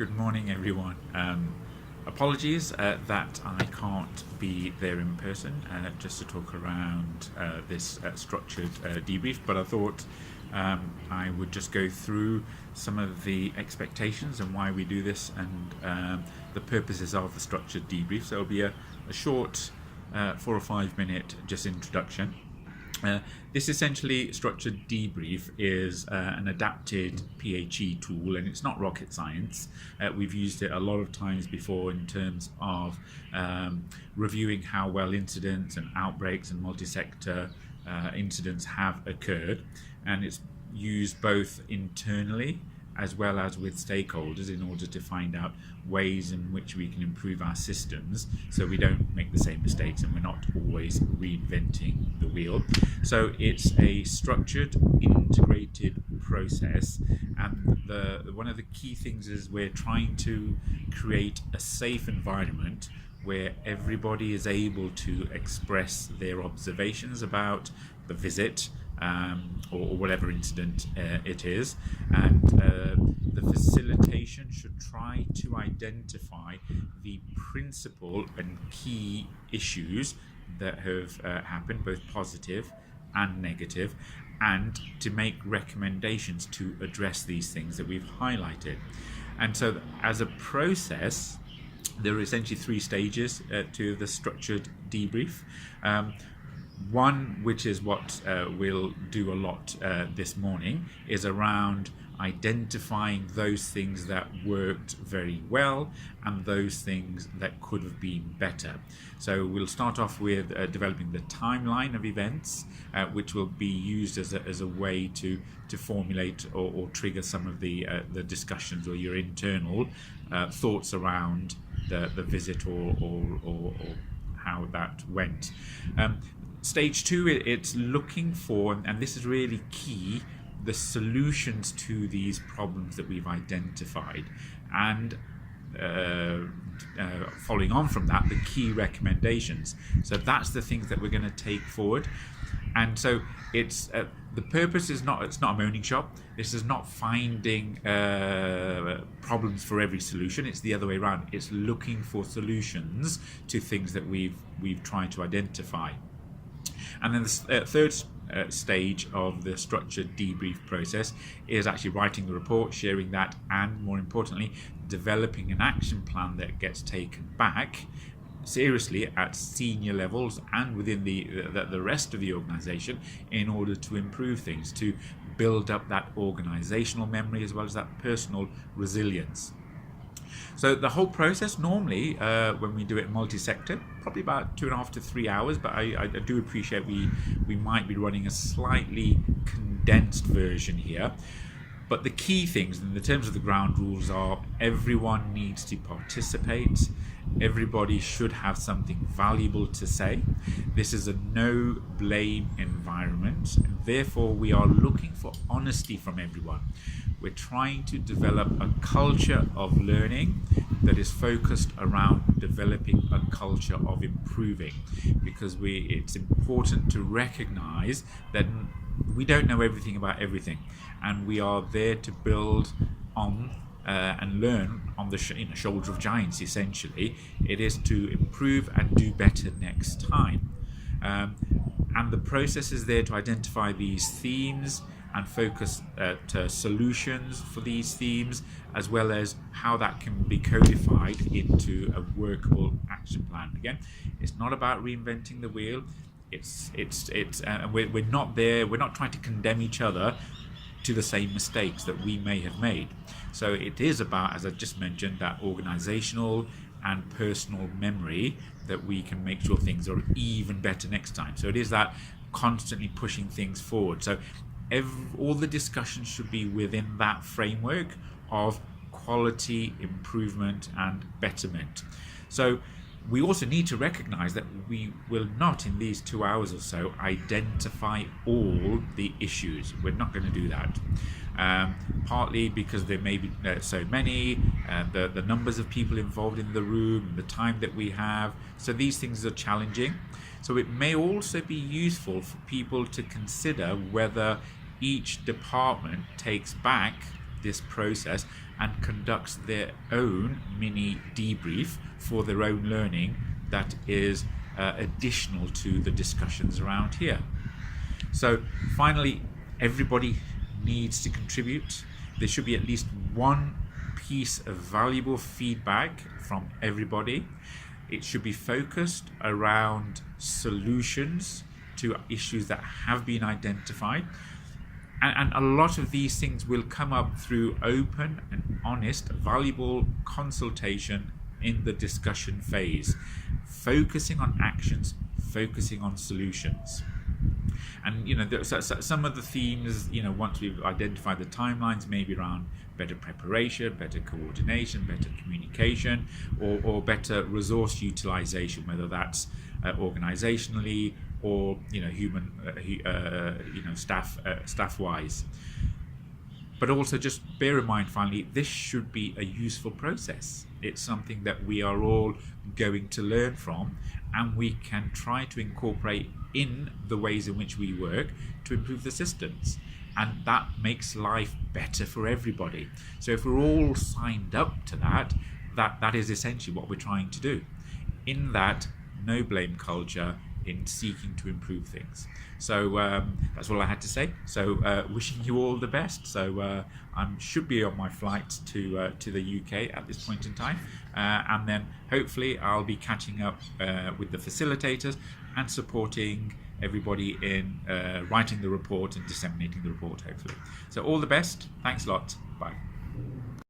Good morning, everyone. Apologies that I can't be there in person just to talk around this structured debrief, but I thought I would just go through some of the expectations and why we do this and the purposes of the structured debrief. So it'll be a short 4 or 5 minute just introduction. This essentially structured debrief is an adapted PHE tool, and it's not rocket science. We've used it a lot of times before in terms of reviewing how well incidents and outbreaks and multi-sector incidents have occurred, and it's used both internally as well as with stakeholders in order to find out ways in which we can improve our systems so we don't make the same mistakes and we're not always reinventing the wheel. So it's a structured, integrated process, and one of the key things is we're trying to create a safe environment where everybody is able to express their observations about the visit or whatever incident it is, and the facilitation should try to identify the principal and key issues that have happened, both positive and negative, and to make recommendations to address these things that we've highlighted. And so as a process, there are essentially 3 stages to the structured debrief. One, which is what we'll do a lot this morning, is around identifying those things that worked very well and those things that could have been better. So we'll start off with developing the timeline of events, which will be used as a way to formulate or trigger some of the discussions or your internal thoughts around the visit or how that went. Stage 2, it's looking for, and this is really key, the solutions to these problems that we've identified, and following on from that, the key recommendations. So that's the things that we're going to take forward. And so it's the purpose is not, it's not a moaning shop. This is not finding problems for every solution. It's the other way around. It's looking for solutions to things that we've tried to identify. And then the third stage of the structured debrief process is actually writing the report, sharing that, and more importantly, developing an action plan that gets taken back seriously at senior levels and within the rest of the organization in order to improve things, to build up that organizational memory as well as that personal resilience. So the whole process normally, when we do it multi-sector, probably about 2.5 to 3 hours, but I do appreciate we might be running a slightly condensed version here. But the key things in the terms of the ground rules are everyone needs to participate. Everybody should have something valuable to say. This is a no blame environment, and therefore we are looking for honesty from everyone. We're trying to develop a culture of learning that is focused around developing a culture of improving, because it's important to recognize that we don't know everything about everything, and we are there to build on and learn on the shoulder of giants. Essentially, it is to improve and do better next time, and the process is there to identify these themes and focus solutions for these themes, as well as how that can be codified into a workable action plan. Again, it's not about reinventing the wheel. We're not there. We're not trying to condemn each other to the same mistakes that we may have made. So it is about, as I just mentioned, that organizational and personal memory that we can make sure things are even better next time. So it is that constantly pushing things forward. So all the discussions should be within that framework of quality, improvement, and betterment. So we also need to recognize that we will not, in these 2 hours or so, identify all the issues. We're not going to do that. Partly because there may be so many, the numbers of people involved in the room, the time that we have. So these things are challenging. So it may also be useful for people to consider whether each department takes back this process and conducts their own mini debrief for their own learning that is additional to the discussions around here. So finally, everybody needs to contribute. There should be at least one piece of valuable feedback from everybody. It should be focused around solutions to issues that have been identified. And a lot of these things will come up through open and honest, valuable consultation in the discussion phase, focusing on actions, focusing on solutions. And some of the themes, once we've identified the timelines, maybe around better preparation, better coordination, better communication, or better resource utilization, whether that's organizationally or human staff wise. But also just bear in mind, finally, this should be a useful process. It's something that we are all going to learn from, and we can try to incorporate in the ways in which we work to improve the systems. And that makes life better for everybody. So if we're all signed up to that is essentially what we're trying to do. In that no blame culture, in seeking to improve things. So that's all I had to say. So wishing you all the best. So I should be on my flight to the UK at this point in time, and then hopefully I'll be catching up with the facilitators and supporting everybody in writing the report and disseminating the report, hopefully. So all the best. Thanks a lot. Bye.